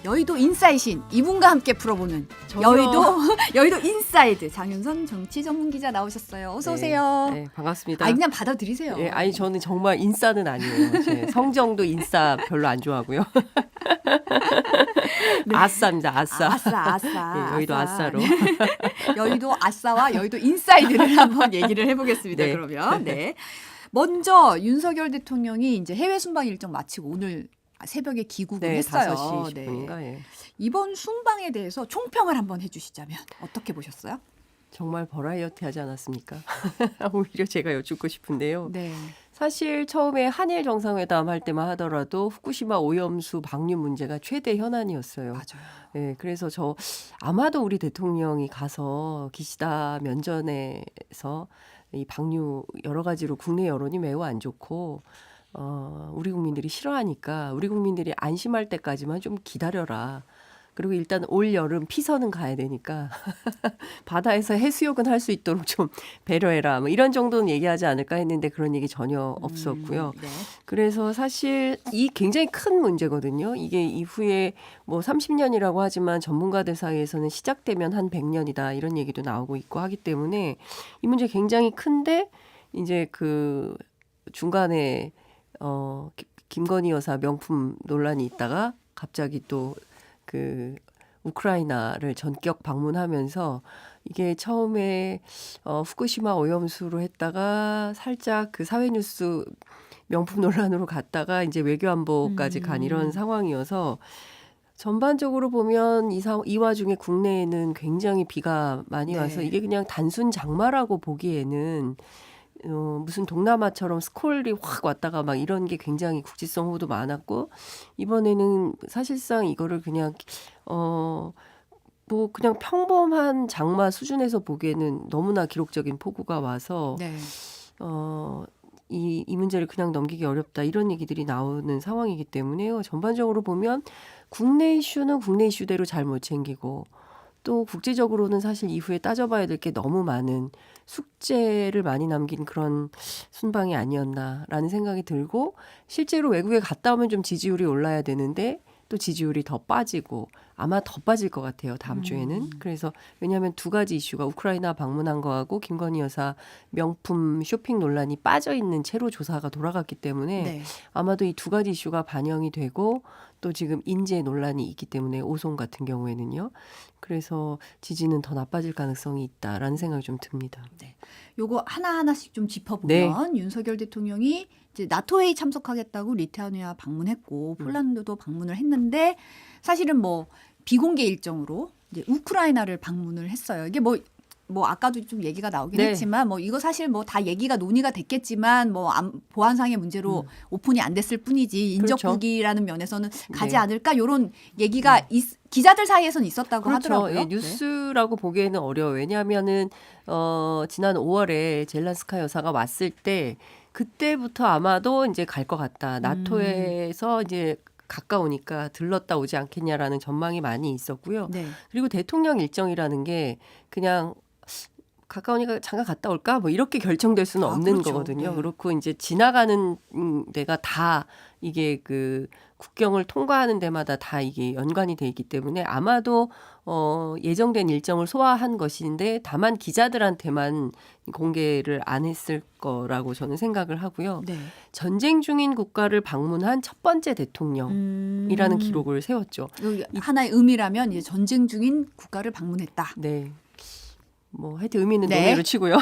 여의도 인사이신 이분과 함께 풀어보는 여의도 인사이드 장윤선 정치 전문 기자 나오셨어요. 어서 오세요. 네, 반갑습니다. 그냥 받아들이세요. 네, 아니 저는 정말 인싸는 아니에요. 제 성정도 인싸 별로 안 좋아하고요. 네. 아싸입니다. 아싸. 아싸. 네, 여의도 아싸로. 여의도 아싸와 여의도 인사이드를 한번 얘기를 해보겠습니다. 네. 그러면 먼저 윤석열 대통령이 이제 해외 순방 일정 마치고 오늘 새벽에 귀국을 네, 했어요. 5시 10분인가. 예. 이번 순방에 대해서 총평을 한번 해주시자면 어떻게 보셨어요? 정말 버라이어티하지 않았습니까? 오히려 제가 여쭙고 싶은데요. 네. 사실 처음에 한일 정상회담 할 때만 하더라도 후쿠시마 오염수 방류 문제가 최대 현안이었어요. 맞아요. 네, 그래서 아마도 우리 대통령이 가서 기시다 면전에서 이 방류 여러 가지로 국내 여론이 매우 안 좋고 우리 국민들이 싫어하니까 우리 국민들이 안심할 때까지만 좀 기다려라. 그리고 일단 올 여름 피서는 가야 되니까 바다에서 해수욕은 할 수 있도록 좀 배려해라. 뭐 이런 정도는 얘기하지 않을까 했는데 그런 얘기 전혀 없었고요. 네. 그래서 사실 이 굉장히 큰 문제거든요. 이게 이후에 뭐 30년이라고 하지만 전문가들 사이에서는 시작되면 한 100년이다 이런 얘기도 나오고 있고 하기 때문에 이 문제 굉장히 큰데 이제 그 중간에 김건희 여사 명품 논란이 있다가 갑자기 또 그 우크라이나를 전격 방문하면서 이게 처음에 후쿠시마 오염수로 했다가 살짝 그 사회뉴스 명품 논란으로 갔다가 이제 외교안보까지 간 이런 상황이어서 전반적으로 보면 이 와중에 국내에는 굉장히 비가 많이 와서 이게 그냥 단순 장마라고 보기에는 무슨 동남아처럼 스콜이 확 왔다가 막 이런 게 굉장히 국지성 호도 많았고 이번에는 사실상 이거를 그냥 뭐 그냥 평범한 장마 수준에서 보기에는 너무나 기록적인 폭우가 와서 이 문제를 그냥 넘기기 어렵다 이런 얘기들이 나오는 상황이기 때문에요. 전반적으로 보면 국내 이슈는 국내 이슈대로 잘 못 챙기고 또 국제적으로는 사실 이후에 따져봐야 될 게 너무 많은 숙제를 많이 남긴 그런 순방이 아니었나라는 생각이 들고 실제로 외국에 갔다 오면 좀 지지율이 올라야 되는데 또 지지율이 더 빠지고 아마 더 빠질 것 같아요. 다음 주에는. 그래서 왜냐하면 두 가지 이슈가 우크라이나 방문한 거하고 김건희 여사 명품 쇼핑 논란이 빠져있는 채로 조사가 돌아갔기 때문에 아마도 이 두 가지 이슈가 반영이 되고 또 지금 인재 논란이 있기 때문에 오송 같은 경우에는요. 그래서 지지는 더 나빠질 가능성이 있다라는 생각이 좀 듭니다. 네. 요거 하나하나씩 좀 짚어보면 윤석열 대통령이 이제 나토 회의 참석하겠다고 리투아니아 방문했고 폴란드도 방문을 했는데 사실은 뭐 비공개 일정으로 이제 우크라이나를 방문을 했어요. 이게 뭐 아까도 좀 얘기가 나오긴 했지만 뭐 이거 사실 뭐 다 얘기가 논의가 됐겠지만 뭐 보안상의 문제로 오픈이 안 됐을 뿐이지 인접국이라는 면에서는 가지 않을까 이런 얘기가 기자들 사이에서는 있었다고 하더라고요. 예, 뉴스라고 보기에는 어려워요. 왜냐하면은 지난 5월에 젤란스카 여사가 왔을 때 그때부터 아마도 이제 갈 것 같다. 나토에서 이제 가까우니까 들렀다 오지 않겠냐라는 전망이 많이 있었고요. 그리고 대통령 일정이라는 게 그냥 가까우니까 잠깐 갔다 올까? 뭐 이렇게 결정될 수는 없는 거거든요. 그렇고 이제 지나가는 데가 다 이게 그 국경을 통과하는 데마다 다 이게 연관이 돼 있기 때문에 아마도 예정된 일정을 소화한 것인데 다만 기자들한테만 공개를 안 했을 거라고 저는 생각을 하고요. 전쟁 중인 국가를 방문한 첫 번째 대통령이라는 기록을 세웠죠. 하나의 의미라면 이제 전쟁 중인 국가를 방문했다. 네. 뭐 하여튼 의미 있는 논의로 치고요.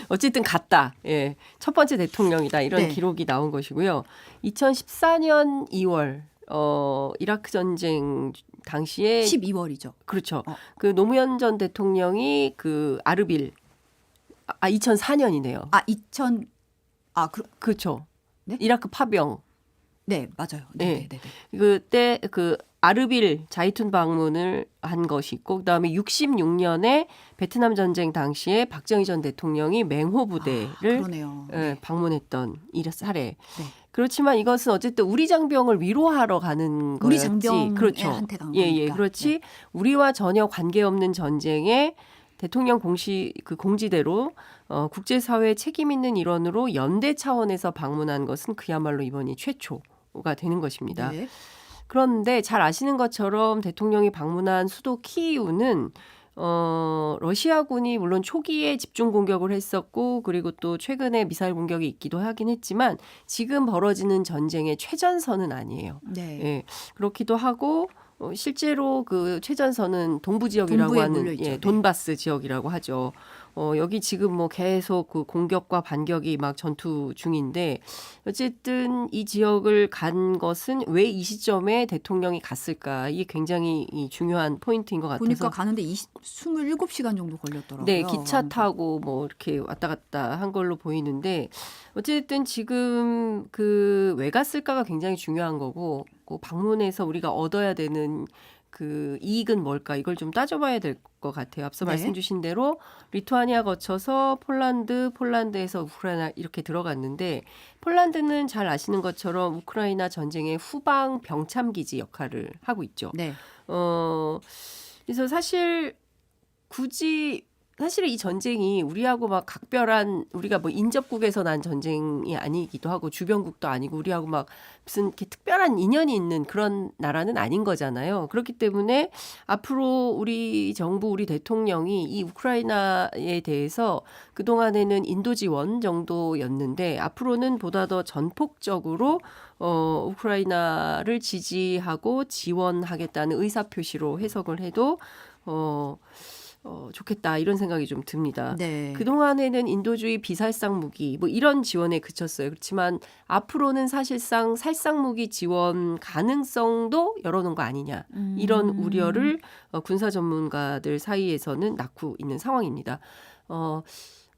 어쨌든 갔다. 예. 첫 번째 대통령이다. 이런 기록이 나온 것이고요. 2014년 2월 이라크 전쟁 당시에 12월이죠. 그렇죠. 그 노무현 전 대통령이 그 아르빌 2004년이네요. 그렇죠. 네? 이라크 파병. 네, 맞아요. 네. 그때 그 아르빌 자이툰 방문을 한 것이 있고 그다음에 66년에 베트남 전쟁 당시에 박정희 전 대통령이 맹호 부대를 방문했던 사례. 그렇지만 이것은 어쨌든 우리 장병을 위로하러 가는 거였지. 우리 장병한테 그렇죠. 간 예, 그렇지. 우리와 전혀 관계없는 전쟁에 대통령 공지대로 국제사회 책임 있는 일원으로 연대 차원에서 방문한 것은 그야말로 이번이 최초가 되는 것입니다. 그런데 잘 아시는 것처럼 대통령이 방문한 수도 키이우는 러시아군이 물론 초기에 집중 공격을 했었고 그리고 또 최근에 미사일 공격이 있기도 하긴 했지만 지금 벌어지는 전쟁의 최전선은 아니에요. 네. 예, 그렇기도 하고 실제로 그 최전선은 동부 지역이라고 동부에 하는 몰려있죠. 네. 돈바스 지역이라고 하죠. 여기 지금 뭐 계속 그 공격과 반격이 막 전투 중인데 어쨌든 이 지역을 간 것은 왜 이 시점에 대통령이 갔을까? 이게 굉장히 이 중요한 포인트인 것 같아서. 보니까 가는데 27시간 정도 걸렸더라고요. 네, 기차 타고 뭐 이렇게 왔다 갔다 한 걸로 보이는데 어쨌든 지금 그 왜 갔을까가 굉장히 중요한 거고 그 방문해서 우리가 얻어야 되는 그 이익은 뭘까 이걸 좀 따져봐야 될 것 같아요. 앞서 네. 말씀 주신 대로 리투아니아 거쳐서 폴란드에서 우크라이나 이렇게 들어갔는데 폴란드는 잘 아시는 것처럼 우크라이나 전쟁의 후방 병참기지 역할을 하고 있죠. 네. 그래서 사실 이 전쟁이 우리하고 막 각별한 우리가 뭐 인접국에서 난 전쟁이 아니기도 하고 주변국도 아니고 우리하고 막 무슨 이렇게 특별한 인연이 있는 그런 나라는 아닌 거잖아요. 그렇기 때문에 앞으로 우리 정부, 우리 대통령이 이 우크라이나에 대해서 그동안에는 인도 지원 정도였는데 앞으로는 보다 더 전폭적으로 우크라이나를 지지하고 지원하겠다는 의사표시로 해석을 해도 좋겠다 이런 생각이 좀 듭니다. 네. 그동안에는 인도주의 비살상 무기 뭐 이런 지원에 그쳤어요. 그렇지만 앞으로는 사실상 살상 무기 지원 가능성도 열어놓은 거 아니냐 이런 우려를 군사 전문가들 사이에서는 낳고 있는 상황입니다.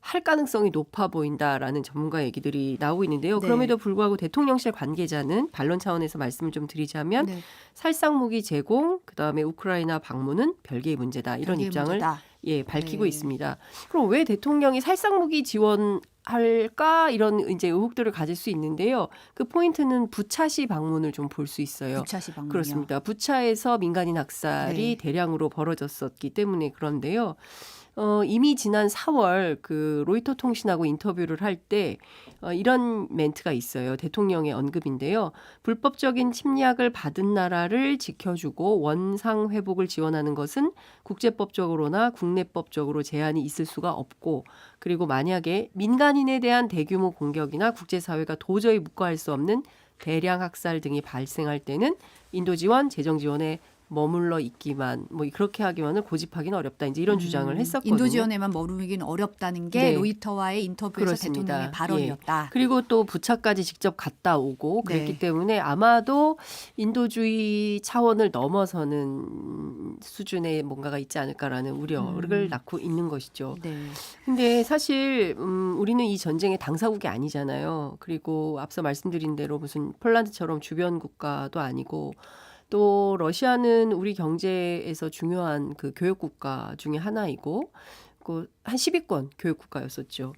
할 가능성이 높아 보인다라는 전문가 얘기들이 나오고 있는데요. 네. 그럼에도 불구하고 대통령실 관계자는 반론 차원에서 말씀을 좀 드리자면 네. 살상 무기 제공, 그다음에 우크라이나 방문은 별개의 문제다. 이런 별개의 입장을 문제다. 밝히고 네. 있습니다. 그럼 왜 대통령이 살상 무기 지원할까 이런 이제 의혹들을 가질 수 있는데요. 그 포인트는 부차시 방문을 좀 볼 수 있어요. 부차시 방문이요. 그렇습니다. 부차에서 민간인 학살이 네. 대량으로 벌어졌었기 때문에 그런데요. 이미 지난 4월 그 로이터 통신하고 인터뷰를 할 때 이런 멘트가 있어요. 대통령의 언급인데요. 불법적인 침략을 받은 나라를 지켜주고 원상 회복을 지원하는 것은 국제법적으로나 국내법적으로 제한이 있을 수가 없고 그리고 만약에 민간인에 대한 대규모 공격이나 국제사회가 도저히 묵과할 수 없는 대량 학살 등이 발생할 때는 인도 지원, 재정 지원에 머물러 있기만 뭐 그렇게 하기만을 고집하기는 어렵다. 이제 이런 주장을 했었거든요. 인도 지원에만 머무르기는 어렵다는 게 네. 로이터와의 인터뷰에서 그렇습니다. 대통령의 발언이었다. 그리고 또 부차까지 직접 갔다 오고 그랬기 네. 때문에 아마도 인도주의 차원을 넘어서는 수준의 뭔가가 있지 않을까라는 우려를 낳고 있는 것이죠. 네. 근데 사실 우리는 이 전쟁의 당사국이 아니잖아요. 그리고 앞서 말씀드린 대로 무슨 폴란드처럼 주변 국가도 아니고 또 러시아는 우리 경제에서 중요한 그 교역 국가 중에 하나이고 한 10위권 교역 국가였었죠.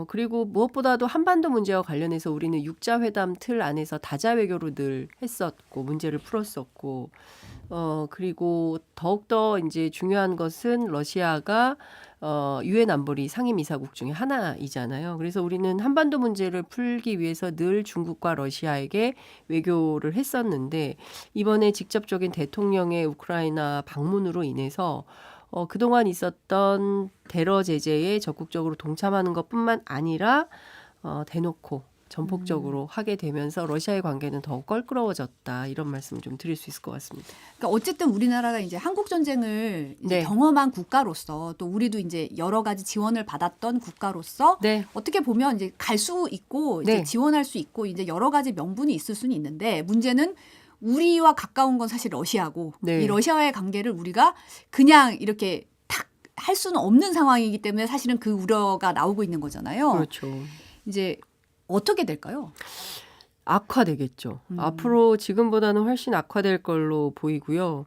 그리고 무엇보다도 한반도 문제와 관련해서 우리는 육자회담 틀 안에서 다자 외교로 늘 했었고 문제를 풀었었고 그리고 더욱더 이제 중요한 것은 러시아가 유엔 안보리 상임이사국 중에 하나이잖아요. 그래서 우리는 한반도 문제를 풀기 위해서 늘 중국과 러시아에게 외교를 했었는데 이번에 직접적인 대통령의 우크라이나 방문으로 인해서 그동안 있었던 테러 제재에 적극적으로 동참하는 것뿐만 아니라 대놓고 전폭적으로 하게 되면서 러시아의 관계는 더욱 껄끄러워졌다. 이런 말씀을 좀 드릴 수 있을 것 같습니다. 그러니까 어쨌든 우리나라가 이제 한국 전쟁을 이제 네. 경험한 국가로서 또 우리도 이제 여러 가지 지원을 받았던 국가로서 네. 어떻게 보면 이제 갈 수 있고 이제 네. 지원할 수 있고 이제 여러 가지 명분이 있을 수는 있는데 문제는 우리와 가까운 건 사실 러시아고 네. 이 러시아와의 관계를 우리가 그냥 이렇게 탁 할 수는 없는 상황이기 때문에 사실은 그 우려가 나오고 있는 거잖아요. 그렇죠. 이제 어떻게 될까요? 악화되겠죠. 앞으로 지금보다는 훨씬 악화될 걸로 보이고요.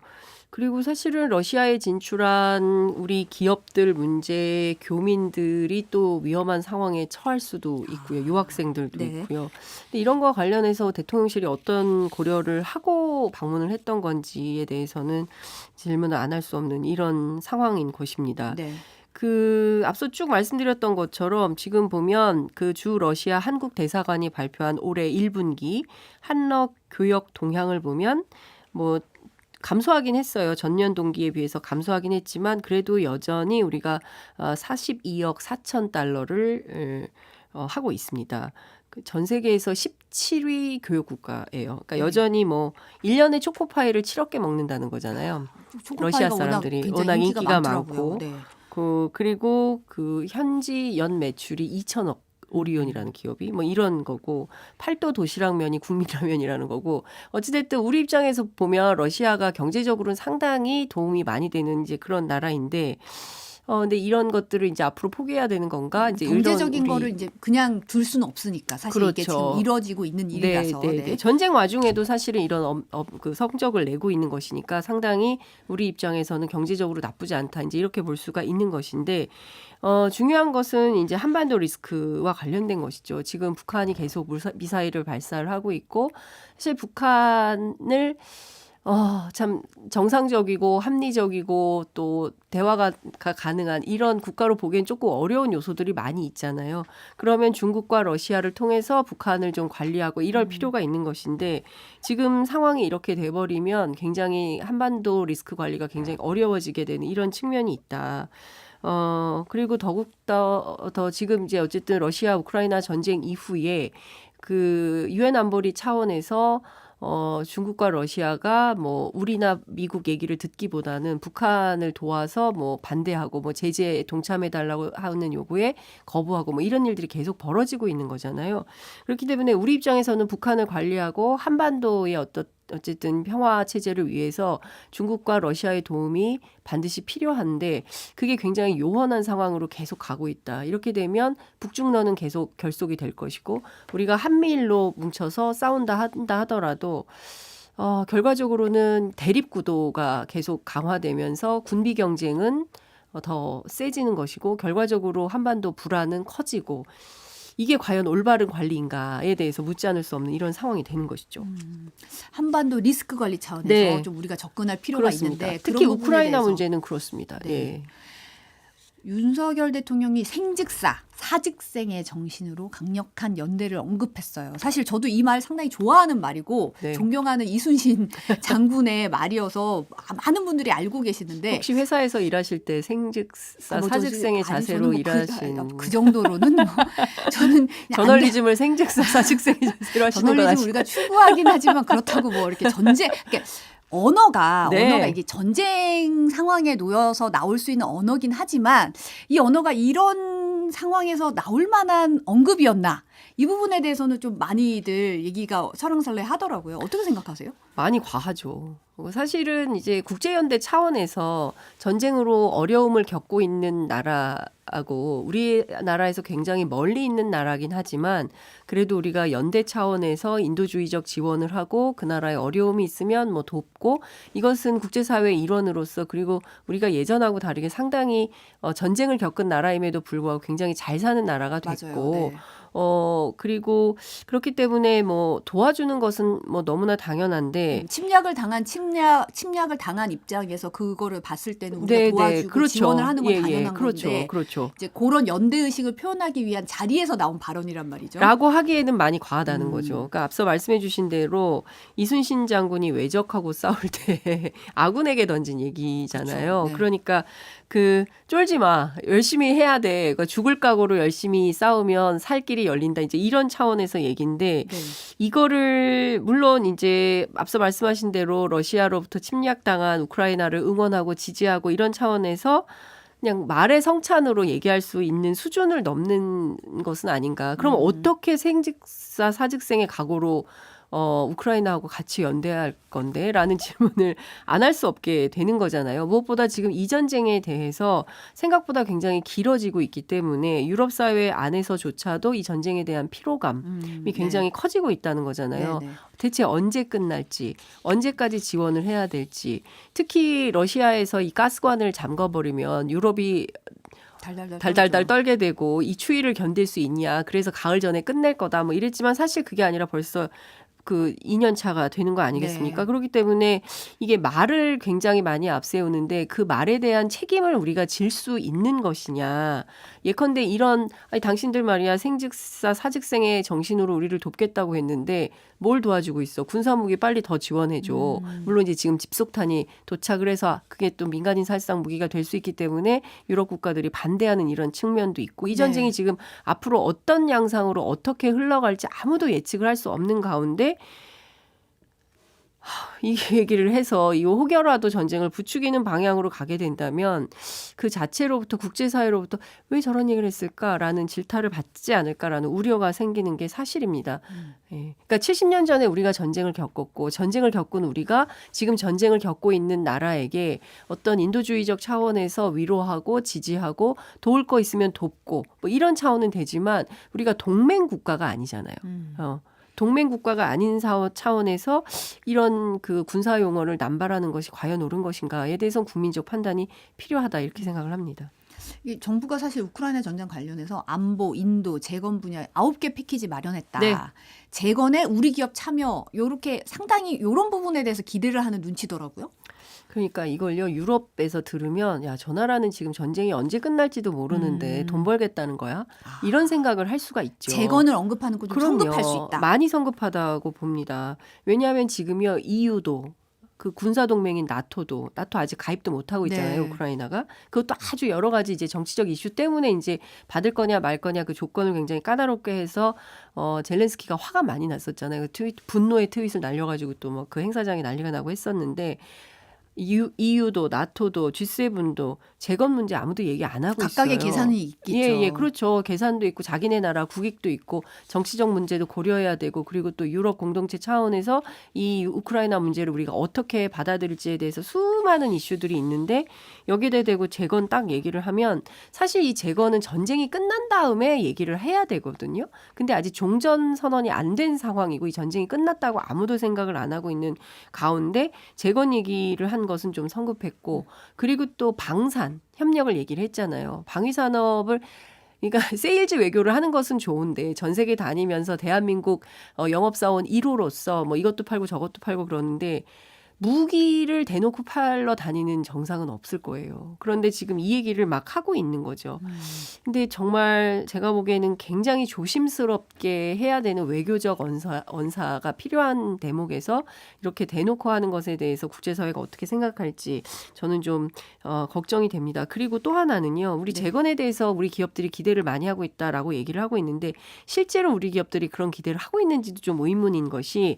그리고 사실은 러시아에 진출한 우리 기업들 문제, 교민들이 또 위험한 상황에 처할 수도 있고요. 유학생들도 네. 있고요. 근데 이런 거와 관련해서 대통령실이 어떤 고려를 하고 방문을 했던 건지에 대해서는 질문을 안 할 수 없는 이런 상황인 것입니다. 네. 그 앞서 쭉 말씀드렸던 것처럼 지금 보면 그 주 러시아 한국 대사관이 발표한 올해 1분기 한러 교역 동향을 보면 뭐 감소하긴 했어요. 전년 동기에 비해서 감소하긴 했지만 그래도 여전히 우리가 42억 4천 달러를 하고 있습니다. 전 세계에서 17위 교육 국가예요. 그러니까 여전히 뭐 1년에 초코파이를 7억 개 먹는다는 거잖아요. 러시아 사람들이 워낙 인기가 많고 네. 그리고 그 현지 연 매출이 2천억 오리온이라는 기업이 뭐 이런 거고 팔도 도시락면이 국민라면이라는 거고 어찌됐든 우리 입장에서 보면 러시아가 경제적으로는 상당히 도움이 많이 되는 이제 그런 나라인데 근데 이런 것들을 이제 앞으로 포기해야 되는 건가? 이제 경제적인 거를 이제 그냥 둘 수는 없으니까 사실 이게 그렇죠. 지금 이루어지고 있는 일이라서. 네. 전쟁 와중에도 사실은 이런 그 성적을 내고 있는 것이니까 상당히 우리 입장에서는 경제적으로 나쁘지 않다. 이제 이렇게 볼 수가 있는 것인데 중요한 것은 이제 한반도 리스크와 관련된 것이죠. 지금 북한이 계속 미사일을 발사를 하고 있고 사실 북한을 참 정상적이고 합리적이고 또 대화가 가능한 이런 국가로 보기엔 조금 어려운 요소들이 많이 있잖아요. 그러면 중국과 러시아를 통해서 북한을 좀 관리하고 이럴 필요가 있는 것인데 지금 상황이 이렇게 돼버리면 굉장히 한반도 리스크 관리가 굉장히 어려워지게 되는 이런 측면이 있다. 그리고 더욱 더 지금 이제 어쨌든 러시아 우크라이나 전쟁 이후에 그 유엔 안보리 차원에서 중국과 러시아가 뭐 우리나 미국 얘기를 듣기보다는 북한을 도와서 뭐 반대하고 뭐 제재에 동참해달라고 하는 요구에 거부하고 뭐 이런 일들이 계속 벌어지고 있는 거잖아요. 그렇기 때문에 우리 입장에서는 북한을 관리하고 한반도의 어쨌든 평화 체제를 위해서 중국과 러시아의 도움이 반드시 필요한데 그게 굉장히 요원한 상황으로 계속 가고 있다. 이렇게 되면 북중러는 계속 결속이 될 것이고 우리가 한미일로 뭉쳐서 한다 하더라도 결과적으로는 대립 구도가 계속 강화되면서 군비 경쟁은 더 세지는 것이고 결과적으로 한반도 불안은 커지고 이게 과연 올바른 관리인가에 대해서 묻지 않을 수 없는 이런 상황이 되는 것이죠. 한반도 리스크 관리 차원에서 네. 좀 우리가 접근할 필요가 그렇습니다. 있는데 특히 그런 부분에 우크라이나 대해서 문제는 그렇습니다. 네. 예. 윤석열 대통령이 생즉사, 사직생의 정신으로 강력한 연대를 언급했어요. 사실 저도 이 말 상당히 좋아하는 말이고 네. 존경하는 이순신 장군의 말이어서 많은 분들이 알고 계시는데 혹시 회사에서 일하실 때 생즉사, 사직생의 자세로 일하신 그 정도로는 뭐 저는 저널리즘을 생즉사, 사직생의 자세로 하시는 건 저널리즘 아시죠? 우리가 추구하긴 하지만 그렇다고 뭐 이렇게 그러니까 언어가 이게 전쟁 상황에 놓여서 나올 수 있는 언어긴 하지만 이 언어가 이런 상황에서 나올 만한 언급이었나? 이 부분에 대해서는 좀 많이들 얘기가 설왕설래 하더라고요. 어떻게 생각하세요? 많이 과하죠. 사실은 이제 국제연대 차원에서 전쟁으로 어려움을 겪고 있는 나라하고 우리나라에서 굉장히 멀리 있는 나라긴 하지만 그래도 우리가 연대 차원에서 인도주의적 지원을 하고 그 나라에 어려움이 있으면 뭐 돕고 이것은 국제사회의 일원으로서 그리고 우리가 예전하고 다르게 상당히 전쟁을 겪은 나라임에도 불구하고 굉장히 잘 사는 나라가 됐고 맞아요. 네. 그리고 그렇기 때문에 뭐 도와주는 것은 뭐 너무나 당연한데 침략을 당한 입장에서 그거를 봤을 때는 우리가 도와주고 그렇죠. 지원을 하는 건 당연한 건데 그렇죠. 이제 그런 연대 의식을 표현하기 위한 자리에서 나온 발언이란 말이죠. 라고 하기에는 많이 과하다는 거죠. 그러니까 앞서 말씀해 주신 대로 이순신 장군이 왜적하고 싸울 때 아군에게 던진 얘기잖아요. 그렇죠. 네. 그러니까 쫄지 마. 열심히 해야 돼. 그러니까 죽을 각오로 열심히 싸우면 살 길이 열린다. 이제 이런 차원에서 얘기인데 네. 이거를 물론 이제 앞서 말씀하신 대로 러시아로부터 침략당한 우크라이나를 응원하고 지지하고 이런 차원에서 그냥 말의 성찬으로 얘기할 수 있는 수준을 넘는 것은 아닌가. 그럼 어떻게 생직사 사직생의 각오로 우크라이나하고 같이 연대할 건데? 라는 질문을 안 할 수 없게 되는 거잖아요. 무엇보다 지금 이 전쟁에 대해서 생각보다 굉장히 길어지고 있기 때문에 유럽 사회 안에서조차도 이 전쟁에 대한 피로감이 굉장히 커지고 있다는 거잖아요. 네. 대체 언제 끝날지, 언제까지 지원을 해야 될지, 특히 러시아에서 이 가스관을 잠가버리면 유럽이 달달달 떨게 되고 이 추위를 견딜 수 있냐. 그래서 가을 전에 끝낼 거다. 뭐 이랬지만 사실 그게 아니라 벌써 그 2년 차가 되는 거 아니겠습니까? 네. 그렇기 때문에 이게 말을 굉장히 많이 앞세우는데 그 말에 대한 책임을 우리가 질 수 있는 것이냐. 예컨대 이런 아니 당신들 말이야 생즉사 사즉생의 정신으로 우리를 돕겠다고 했는데 뭘 도와주고 있어? 군사무기 빨리 더 지원해줘. 물론 이제 지금 집속탄이 도착을 해서 그게 또 민간인 살상 무기가 될 수 있기 때문에 유럽 국가들이 반대하는 이런 측면도 있고 이 전쟁이 네. 지금 앞으로 어떤 양상으로 어떻게 흘러갈지 아무도 예측을 할 수 없는 가운데 이 얘기를 해서 이 혹여라도 전쟁을 부추기는 방향으로 가게 된다면 그 자체로부터 국제사회로부터 왜 저런 얘기를 했을까라는 질타를 받지 않을까라는 우려가 생기는 게 사실입니다. 예. 그러니까 70년 전에 우리가 전쟁을 겪었고 전쟁을 겪은 우리가 지금 전쟁을 겪고 있는 나라에게 어떤 인도주의적 차원에서 위로하고 지지하고 도울 거 있으면 돕고 뭐 이런 차원은 되지만 우리가 동맹 국가가 아니잖아요. 동맹 국가가 아닌 차원에서 이런 그 군사 용어를 남발하는 것이 과연 옳은 것인가에 대해서는 국민적 판단이 필요하다 이렇게 생각을 합니다. 이 정부가 사실 우크라이나 전쟁 관련해서 안보, 인도, 재건 분야 9개 패키지 마련했다. 네. 재건에 우리 기업 참여 요렇게 상당히 이런 부분에 대해서 기대를 하는 눈치더라고요. 그러니까 이걸요 유럽에서 들으면 야, 저 나라는 지금 전쟁이 언제 끝날지도 모르는데 돈 벌겠다는 거야? 이런 생각을 할 수가 있죠. 재건을 언급하는 거 좀 성급할 수 있다. 많이 성급하다고 봅니다. 왜냐하면 지금요 EU도 그 군사 동맹인 나토 아직 가입도 못 하고 있잖아요. 네. 우크라이나가. 그것도 아주 여러 가지 이제 정치적 이슈 때문에 이제 받을 거냐 말 거냐 그 조건을 굉장히 까다롭게 해서 젤렌스키가 화가 많이 났었잖아요. 분노의 트윗을 날려가지고 또 뭐 그 행사장에 난리가 나고 했었는데 EU도 나토도 G7도 재건 문제 아무도 얘기 안 하고 각각의 있어요. 계산이 있겠죠. 예, 그렇죠. 계산도 있고 자기네 나라 국익도 있고 정치적 문제도 고려해야 되고 그리고 또 유럽 공동체 차원에서 이 우크라이나 문제를 우리가 어떻게 받아들일지에 대해서 수많은 이슈들이 있는데 여기에 대고 재건 딱 얘기를 하면 사실 이 재건은 전쟁이 끝난 다음에 얘기를 해야 되거든요. 근데 아직 종전 선언이 안 된 상황이고 이 전쟁이 끝났다고 아무도 생각을 안 하고 있는 가운데 재건 얘기를 한 것은 좀 성급했고 그리고 또 방산 협력을 얘기를 했잖아요. 방위 산업을 그러니까 세일즈 외교를 하는 것은 좋은데 전 세계 다니면서 대한민국 영업사원 1호로서 뭐 이것도 팔고 저것도 팔고 그러는데 무기를 대놓고 팔러 다니는 정상은 없을 거예요. 그런데 지금 이 얘기를 막 하고 있는 거죠. 근데 정말 제가 보기에는 굉장히 조심스럽게 해야 되는 외교적 언사가 필요한 대목에서 이렇게 대놓고 하는 것에 대해서 국제사회가 어떻게 생각할지 저는 좀 걱정이 됩니다. 그리고 또 하나는요. 우리 네. 재건에 대해서 우리 기업들이 기대를 많이 하고 있다라고 얘기를 하고 있는데 실제로 우리 기업들이 그런 기대를 하고 있는지도 좀 의문인 것이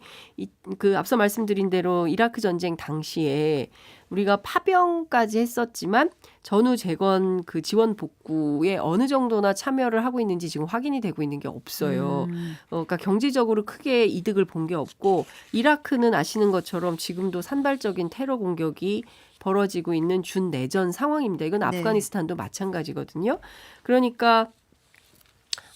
그 앞서 말씀드린 대로 이라크 전쟁 당시에 우리가 파병까지 했었지만 전후 재건 그 지원 복구에 어느 정도나 참여를 하고 있는지 지금 확인이 되고 있는 게 없어요. 그러니까 경제적으로 크게 이득을 본 게 없고 이라크는 아시는 것처럼 지금도 산발적인 테러 공격이 벌어지고 있는 준내전 상황입니다. 이건 네. 아프가니스탄도 마찬가지거든요. 그러니까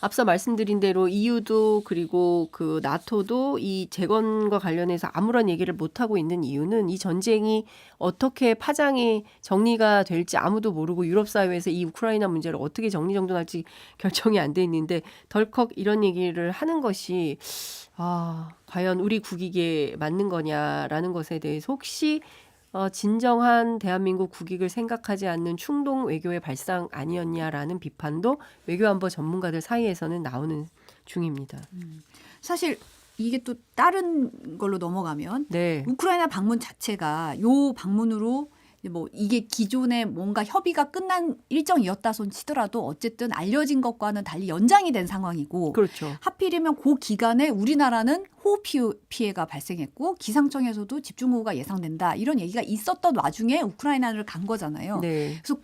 앞서 말씀드린 대로 EU도 그리고 그 나토도 이 재건과 관련해서 아무런 얘기를 못 하고 있는 이유는 이 전쟁이 어떻게 파장이 정리가 될지 아무도 모르고 유럽 사회에서 이 우크라이나 문제를 어떻게 정리정돈할지 결정이 안 돼 있는데 덜컥 이런 얘기를 하는 것이 과연 우리 국익에 맞는 거냐라는 것에 대해서 혹시 진정한 대한민국 국익을 생각하지 않는 충동 외교의 발상 아니었냐라는 비판도 외교안보 전문가들 사이에서는 나오는 중입니다. 사실 이게 또 다른 걸로 넘어가면 네. 우크라이나 방문 자체가 요 방문으로 뭐 이게 기존에 뭔가 협의가 끝난 일정이었다 손 치더라도 어쨌든 알려진 것과는 달리 연장이 된 상황이고 그렇죠. 하필이면 그 기간에 우리나라는 호우 피해가 발생했고 기상청에서도 집중호우가 예상된다 이런 얘기가 있었던 와중에 우크라이나를 간 거잖아요. 네. 그래서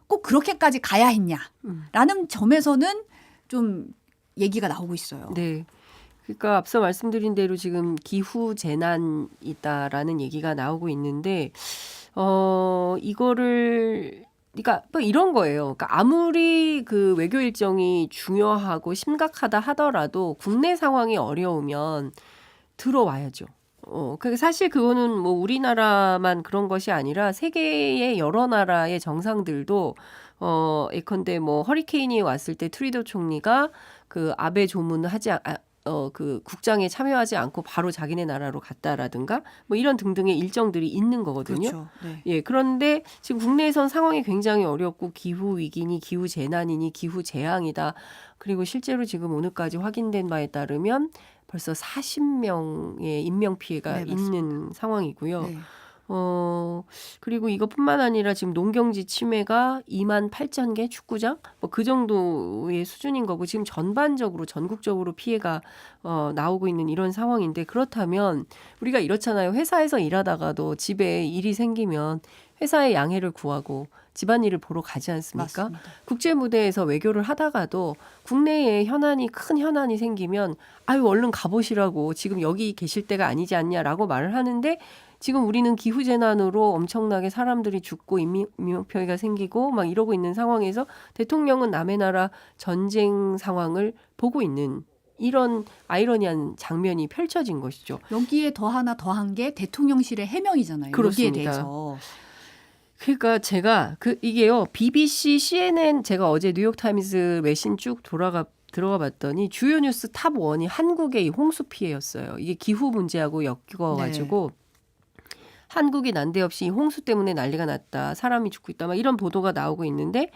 꼭 그렇게까지 가야 했냐라는 점에서는 좀 얘기가 나오고 있어요. 네. 그러니까 앞서 말씀드린 대로 지금 기후 재난이다라는 얘기가 나오고 있는데 이거를 그러니까 뭐 이런 거예요. 그러니까 아무리 그 외교 일정이 중요하고 심각하다 하더라도 국내 상황이 어려우면 들어와야죠. 그 사실 그거는 뭐 우리나라만 그런 것이 아니라 세계의 여러 나라의 정상들도 예컨대 뭐 허리케인이 왔을 때 트루도 총리가 그 아베 조문을 그 국장에 참여하지 않고 바로 자기네 나라로 갔다라든가 뭐 이런 등등의 일정들이 있는 거거든요. 그렇죠. 네. 예, 그런데 지금 국내에선 상황이 굉장히 어렵고 기후 위기니 기후 재난이니 기후 재앙이다. 그리고 실제로 지금 오늘까지 확인된 바에 따르면 벌써 40명의 인명 피해가 네, 맞습니다. 있는 상황이고요. 네. 그리고 이것뿐만 아니라 지금 농경지 침해가 28,000개 축구장 뭐 그 정도의 수준인 거고 지금 전반적으로 전국적으로 피해가 나오고 있는 이런 상황인데 그렇다면 우리가 이렇잖아요. 회사에서 일하다가도 집에 일이 생기면 회사의 양해를 구하고 집안일을 보러 가지 않습니까? 맞습니다. 국제 무대에서 외교를 하다가도 국내에 큰 현안이 생기면 아유 얼른 가보시라고 지금 여기 계실 때가 아니지 않냐라고 말을 하는데 지금 우리는 기후재난으로 엄청나게 사람들이 죽고 인명피해가 생기고 막 이러고 있는 상황에서 대통령은 남의 나라 전쟁 상황을 보고 있는 이런 아이러니한 장면이 펼쳐진 것이죠. 여기에 더한 게 대통령실의 해명이잖아요. 그렇습니다. 여기에 대해서. 그러니까 제가 이게요. BBC, CNN 제가 어제 뉴욕타임스 외신 쭉 들어가 봤더니 주요 뉴스 탑 1이 한국의 이 홍수 피해였어요. 이게 기후 문제하고 엮여가지고 한국이 난데없이 이 홍수 때문에 난리가 났다. 사람이 죽고 있다. 막 이런 보도가 나오고 있는데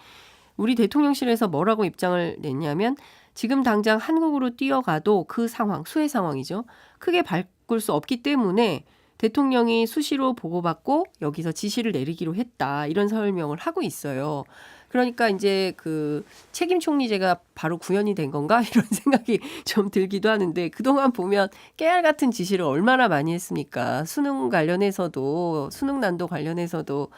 우리 대통령실에서 뭐라고 입장을 냈냐면 지금 당장 한국으로 뛰어가도 그 상황, 수해 상황이죠. 크게 바꿀 수 없기 때문에 대통령이 수시로 보고받고 여기서 지시를 내리기로 했다. 이런 설명을 하고 있어요. 그러니까 이제 그 책임 총리제가 바로 구현이 된 건가 이런 생각이 좀 들기도 하는데 그동안 보면 깨알 같은 지시를 얼마나 많이 했습니까? 수능 관련해서도 수능 난도 관련해서도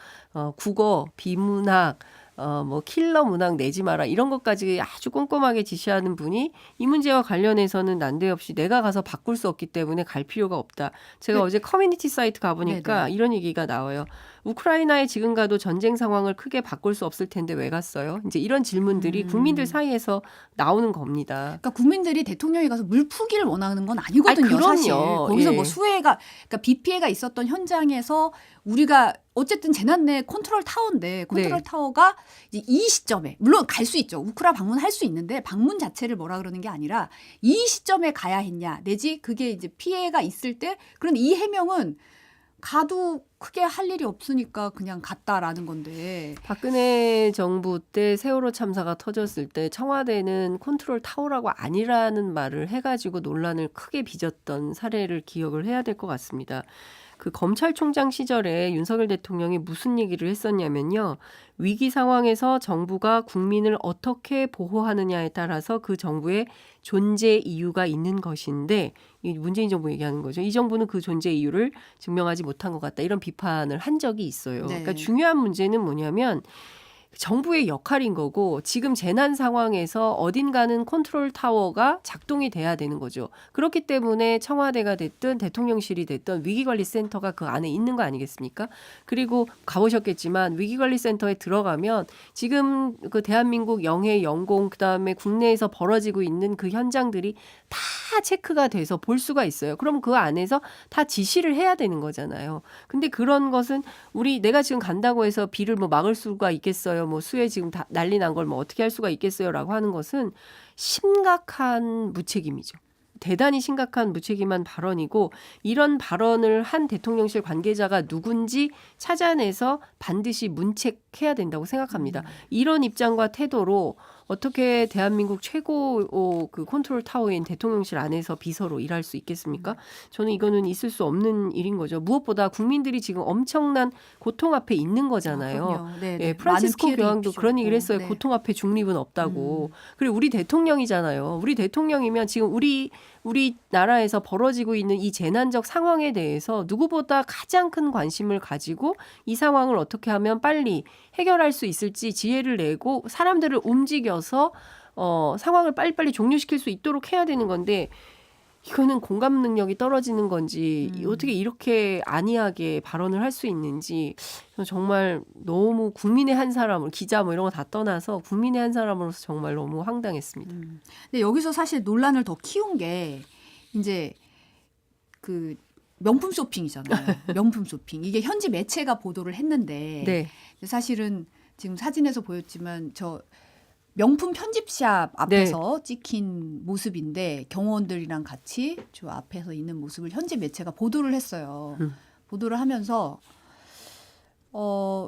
국어, 비문학 뭐 킬러 문항 내지 마라 이런 것까지 아주 꼼꼼하게 지시하는 분이 이 문제와 관련해서는 난데없이 내가 가서 바꿀 수 없기 때문에 갈 필요가 없다. 제가 어제 커뮤니티 사이트 가보니까 이런 얘기가 나와요. 우크라이나에 지금 가도 전쟁 상황을 크게 바꿀 수 없을 텐데 왜 갔어요? 이제 이런 질문들이 국민들 사이에서 나오는 겁니다. 그러니까 국민들이 대통령이 가서 물푸기를 원하는 건 아니거든요. 그럼요. 사실 거기서 예. 뭐 수해가 그러니까 비 피해가 있었던 현장에서 우리가 어쨌든 재난 내 컨트롤 타워인데 컨트롤 타워가 이제 이 시점에 물론 갈 수 있죠. 우크라 방문할 수 있는데 방문 자체를 뭐라 그러는 게 아니라 이 시점에 가야 했냐 내지 그게 이제 피해가 있을 때 그런 이 해명은 가도 크게 할 일이 없으니까 그냥 갔다라는 건데. 박근혜 정부 때 세월호 참사가 터졌을 때 청와대는 컨트롤 타워라고 아니라는 말을 해가지고 논란을 크게 빚었던 사례를 기억을 해야 될 것 같습니다. 그 검찰총장 시절에 윤석열 대통령이 무슨 얘기를 했었냐면요. 위기 상황에서 정부가 국민을 어떻게 보호하느냐에 따라서 그 정부의 존재 이유가 있는 것인데 이 문재인 정부 얘기하는 거죠. 이 정부는 그 존재 이유를 증명하지 못한 것 같다. 이런 비판을 한 적이 있어요. 네. 그러니까 중요한 문제는 뭐냐면 정부의 역할인 거고 지금 재난 상황에서 어딘가는 컨트롤 타워가 작동이 돼야 되는 거죠. 그렇기 때문에 청와대가 됐든 대통령실이 됐든 위기관리센터가 그 안에 있는 거 아니겠습니까? 그리고 가보셨겠지만 위기관리센터에 들어가면 지금 그 대한민국 영해, 영공 그다음에 국내에서 벌어지고 있는 그 현장들이 다 체크가 돼서 볼 수가 있어요. 그럼 그 안에서 다 지시를 해야 되는 거잖아요. 근데 그런 것은 내가 지금 간다고 해서 비를 뭐 막을 수가 있겠어요. 뭐 수해 지금 다 난리 난 걸 뭐 어떻게 할 수가 있겠어요라고 하는 것은 심각한 무책임이죠. 대단히 심각한 무책임한 발언이고 이런 발언을 한 대통령실 관계자가 누군지 찾아내서 반드시 문책해야 된다고 생각합니다. 이런 입장과 태도로 어떻게 대한민국 최고 그 컨트롤 타워인 대통령실 안에서 비서로 일할 수 있겠습니까? 저는 이거는 있을 수 없는 일인 거죠. 무엇보다 국민들이 지금 엄청난 고통 앞에 있는 거잖아요. 예, 프란시스코 교황도 그런 얘기를 했어요. 네. 고통 앞에 중립은 없다고. 그리고 우리 대통령이잖아요. 우리 대통령이면 지금 우리 나라에서 벌어지고 있는 이 재난적 상황에 대해서 누구보다 가장 큰 관심을 가지고 이 상황을 어떻게 하면 빨리 해결할 수 있을지 지혜를 내고 사람들을 움직여서 상황을 빨리빨리 종료시킬 수 있도록 해야 되는 건데 이거는 공감 능력이 떨어지는 건지 어떻게 이렇게 안이하게 발언을 할 수 있는지 정말 너무 국민의 한 사람을 기자 뭐 이런 거 다 떠나서 국민의 한 사람으로서 정말 너무 황당했습니다. 근데 여기서 사실 논란을 더 키운 게 이제 그 명품 쇼핑이잖아요. 명품 쇼핑. 이게 현지 매체가 보도를 했는데 네. 사실은 지금 사진에서 보였지만 명품 편집샵 앞에서 찍힌 모습인데 경호원들이랑 같이 저 앞에서 있는 모습을 현지 매체가 보도를 했어요. 보도를 하면서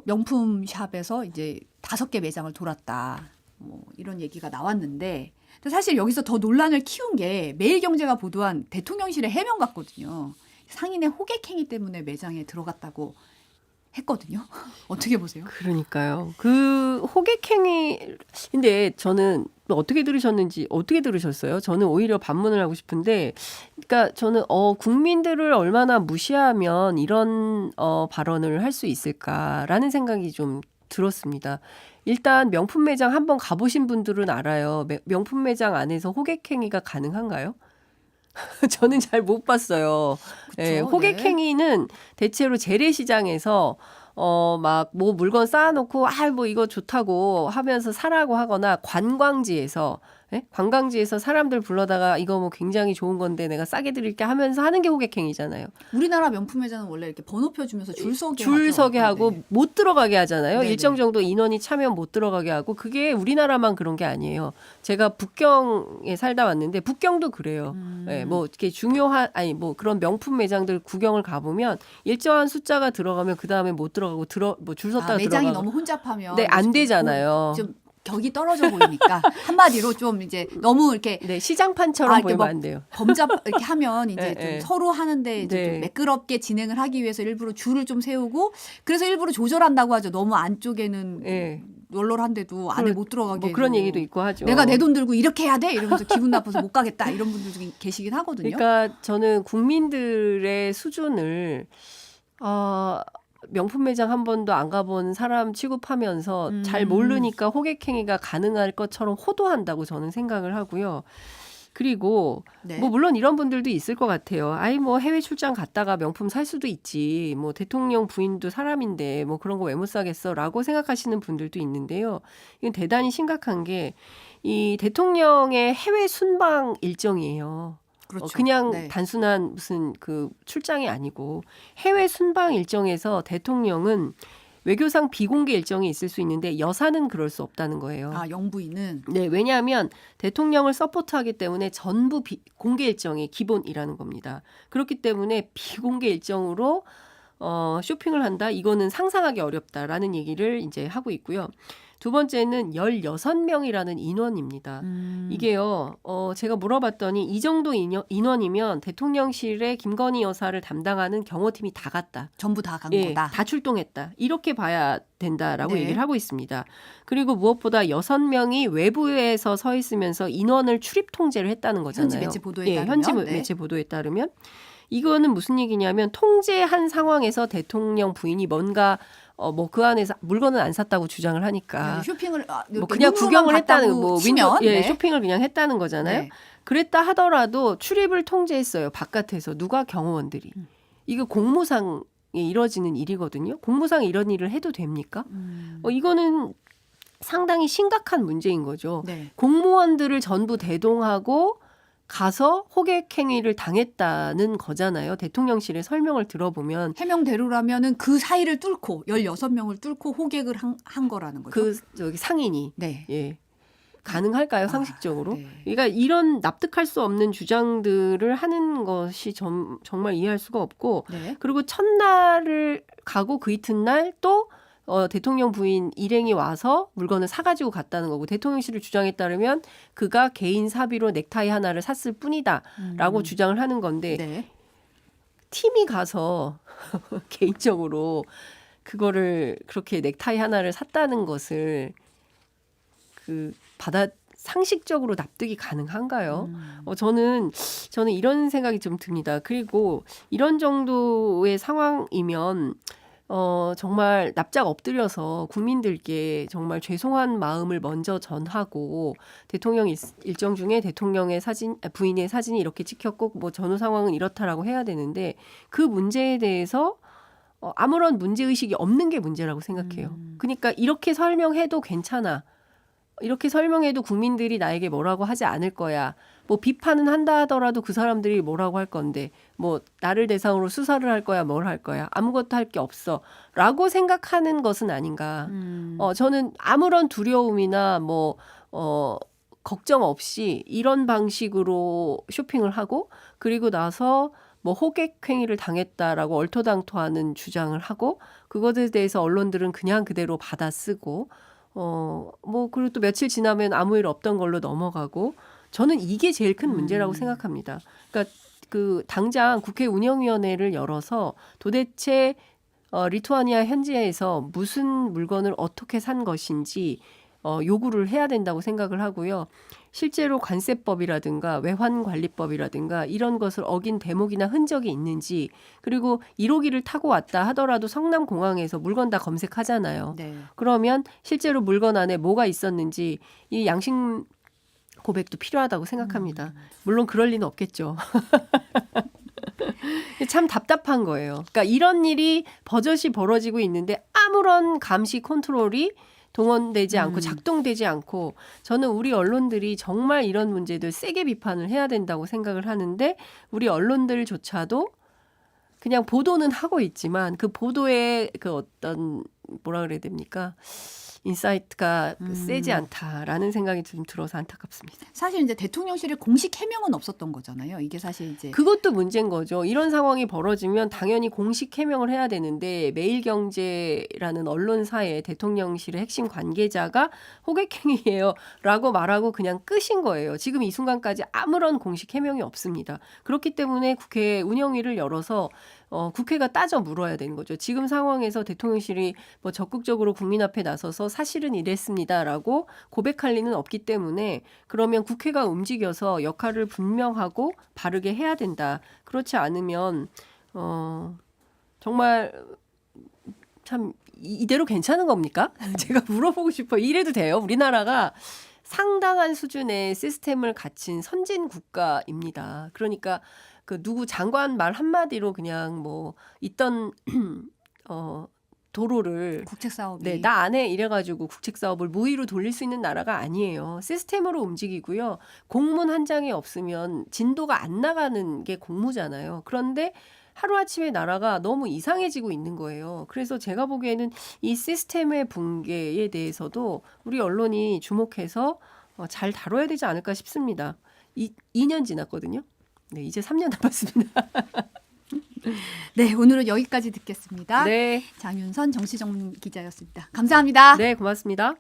명품 샵에서 이제 5개 매장을 돌았다. 뭐 이런 얘기가 나왔는데 사실 여기서 더 논란을 키운 게 매일경제가 보도한 대통령실의 해명 같거든요. 상인의 호객행위 때문에 매장에 들어갔다고 했거든요. 어떻게 보세요? 그러니까요. 그 호객행위 근데 저는 어떻게 들으셨어요? 저는 오히려 반문을 하고 싶은데, 그러니까 저는 국민들을 얼마나 무시하면 이런 발언을 할 수 있을까라는 생각이 좀 들었습니다. 일단 명품 매장 한번 가보신 분들은 알아요. 명품 매장 안에서 호객행위가 가능한가요? 저는 잘 못 봤어요. 그쵸? 예, 호객행위는 대체로 재래시장에서 막 뭐 물건 쌓아놓고 뭐 이거 좋다고 하면서 사라고 하거나 관광지에서 관광지에서 사람들 불러다가 이거 뭐 굉장히 좋은 건데 내가 싸게 드릴게 하면서 하는 게 호객행위잖아요. 우리나라 명품 매장은 원래 이렇게 번호표 주면서 줄 서게 하고 네. 못 들어가게 하잖아요. 네네. 일정 정도 인원이 차면 못 들어가게 하고 그게 우리나라만 그런 게 아니에요. 제가 북경에 살다 왔는데 북경도 그래요. 뭐 이렇게 중요한 뭐 그런 명품 매장들 구경을 가보면 일정한 숫자가 들어가면 그 다음에 못 들어가고 뭐 줄 섰다가 매장이 들어가고 너무 혼잡하면 네, 안 되잖아요. 좀 격이 떨어져 보이니까 한마디로 좀 이제 너무 이렇게 네, 시장판처럼 이렇게 보이면 뭐 안 돼요. 범잡 이렇게 하면 이제 좀 네. 서로 하는데 이제 네. 좀 매끄럽게 진행을 하기 위해서 일부러 줄을 좀 세우고 그래서 일부러 조절한다고 하죠. 너무 안쪽에는 네. 널널한데도 안에 못 들어가게 뭐 그런 해서. 얘기도 있고 하죠. 내가 내 돈 들고 이렇게 해야 돼 이러면서 기분 나빠서 못 가겠다 이런 분들 계시긴 하거든요. 그러니까 저는 국민들의 수준을 명품 매장 한 번도 안 가본 사람 취급하면서 잘 모르니까 호객행위가 가능할 것처럼 호도한다고 저는 생각을 하고요. 그리고 네. 뭐 물론 이런 분들도 있을 것 같아요. 뭐 해외 출장 갔다가 명품 살 수도 있지. 뭐 대통령 부인도 사람인데 뭐 그런 거 왜 못 사겠어라고 생각하시는 분들도 있는데요. 이건 대단히 심각한 게 이 대통령의 해외 순방 일정이에요. 그렇죠. 그냥 네. 단순한 무슨 그 출장이 아니고 해외 순방 일정에서 대통령은 외교상 비공개 일정이 있을 수 있는데 여사는 그럴 수 없다는 거예요. 영부인은 네, 왜냐하면 대통령을 서포트하기 때문에 전부 공개 일정이 기본이라는 겁니다. 그렇기 때문에 비공개 일정으로 쇼핑을 한다? 이거는 상상하기 어렵다라는 얘기를 이제 하고 있고요. 두 번째는 16명이라는 인원입니다. 이게요, 제가 물어봤더니 이 정도 인원이면 대통령실에 김건희 여사를 담당하는 경호팀이 다 갔다. 전부 다 간 예, 거다. 다 출동했다. 이렇게 봐야 된다라고 네. 얘기를 하고 있습니다. 그리고 무엇보다 6명이 외부에서 서 있으면서 인원을 출입 통제를 했다는 거잖아요. 현지 매체 보도에 따르면. 현지 네. 매체 보도에 따르면 이거는 무슨 얘기냐면 통제한 상황에서 대통령 부인이 뭔가 뭐 그 안에서 물건은 안 샀다고 주장을 하니까 쇼핑을 뭐 그냥 구경을 했다는 뭐 치면, 네. 쇼핑을 그냥 했다는 거잖아요. 네. 그랬다 하더라도 출입을 통제했어요. 바깥에서 누가 경호원들이. 이거 공무상에 이뤄지는 일이거든요. 공무상에 이런 일을 해도 됩니까? 이거는 상당히 심각한 문제인 거죠. 네. 공무원들을 전부 대동하고 가서 호객행위를 당했다는 거잖아요. 대통령실의 설명을 들어보면 해명대로라면은 그 사이를 뚫고 16명을 뚫고 호객을 한 거라는 거죠. 저기 상인이 네. 예. 가능할까요, 상식적으로? 네. 그러니까 이런 납득할 수 없는 주장들을 하는 것이 정말 이해할 수가 없고, 네. 그리고 첫날을 가고 그 이튿날 또 대통령 부인 일행이 와서 물건을 사가지고 갔다는 거고, 대통령실을 주장에 따르면 그가 개인 사비로 넥타이 하나를 샀을 뿐이다라고 주장을 하는 건데, 네. 팀이 가서 개인적으로 그거를 그렇게 넥타이 하나를 샀다는 것을 상식적으로 납득이 가능한가요? 저는 이런 생각이 좀 듭니다. 그리고 이런 정도의 상황이면 정말 납작 엎드려서 국민들께 정말 죄송한 마음을 먼저 전하고 대통령 일정 중에 대통령의 부인의 사진이 이렇게 찍혔고 뭐 전후 상황은 이렇다라고 해야 되는데 그 문제에 대해서 아무런 문제의식이 없는 게 문제라고 생각해요. 그러니까 이렇게 설명해도 괜찮아. 이렇게 설명해도 국민들이 나에게 뭐라고 하지 않을 거야. 뭐 비판은 한다 하더라도 그 사람들이 뭐라고 할 건데 뭐 나를 대상으로 수사를 할 거야, 뭘 할 거야. 아무것도 할 게 없어. 라고 생각하는 것은 아닌가. 저는 아무런 두려움이나 뭐 걱정 없이 이런 방식으로 쇼핑을 하고 그리고 나서 뭐 호객 행위를 당했다라고 얼토당토하는 주장을 하고 그것에 대해서 언론들은 그냥 그대로 받아 쓰고 뭐 그리고 또 며칠 지나면 아무 일 없던 걸로 넘어가고 저는 이게 제일 큰 문제라고 생각합니다. 그러니까 그 당장 국회 운영위원회를 열어서 도대체 리투아니아 현지에서 무슨 물건을 어떻게 산 것인지 요구를 해야 된다고 생각을 하고요. 실제로 관세법이라든가 외환관리법이라든가 이런 것을 어긴 대목이나 흔적이 있는지 그리고 1호기를 타고 왔다 하더라도 성남공항에서 물건 다 검색하잖아요. 네. 그러면 실제로 물건 안에 뭐가 있었는지 이 양심 고백도 필요하다고 생각합니다. 물론 그럴 리는 없겠죠. 참 답답한 거예요. 그러니까 이런 일이 버젓이 벌어지고 있는데 아무런 감시 컨트롤이 동원되지 않고 작동되지 않고 저는 우리 언론들이 정말 이런 문제들 세게 비판을 해야 된다고 생각을 하는데 우리 언론들조차도 그냥 보도는 하고 있지만 그 보도의 그 어떤 뭐라 그래야 됩니까? 인사이트가 세지 않다라는 생각이 좀 들어서 안타깝습니다. 사실 이제 대통령실의 공식 해명은 없었던 거잖아요. 이게 사실 이제 그것도 문제인 거죠. 이런 상황이 벌어지면 당연히 공식 해명을 해야 되는데 매일경제라는 언론사의 대통령실의 핵심 관계자가 호객행위예요라고 말하고 그냥 끝인 거예요. 지금 이 순간까지 아무런 공식 해명이 없습니다. 그렇기 때문에 국회 운영위를 열어서 국회가 따져 물어야 되는 거죠. 지금 상황에서 대통령실이 뭐 적극적으로 국민 앞에 나서서 사실은 이랬습니다라고 고백할 리는 없기 때문에 그러면 국회가 움직여서 역할을 분명하고 바르게 해야 된다. 그렇지 않으면 정말 참 이대로 괜찮은 겁니까? 제가 물어보고 싶어요. 이래도 돼요? 우리나라가 상당한 수준의 시스템을 갖춘 선진 국가입니다. 그러니까 그 누구 장관 말 한마디로 그냥 뭐 있던 도로를 국책 사업이 네, 나 안 해 이래가지고 국책 사업을 무위로 돌릴 수 있는 나라가 아니에요. 시스템으로 움직이고요. 공문 한 장이 없으면 진도가 안 나가는 게 공무잖아요. 그런데 하루아침에 나라가 너무 이상해지고 있는 거예요. 그래서 제가 보기에는 이 시스템의 붕괴에 대해서도 우리 언론이 주목해서 잘 다뤄야 되지 않을까 싶습니다. 2년 지났거든요. 네, 이제 3년 남았습니다. 네, 오늘은 여기까지 듣겠습니다. 네, 장윤선 정치전문 기자였습니다. 감사합니다. 네, 고맙습니다.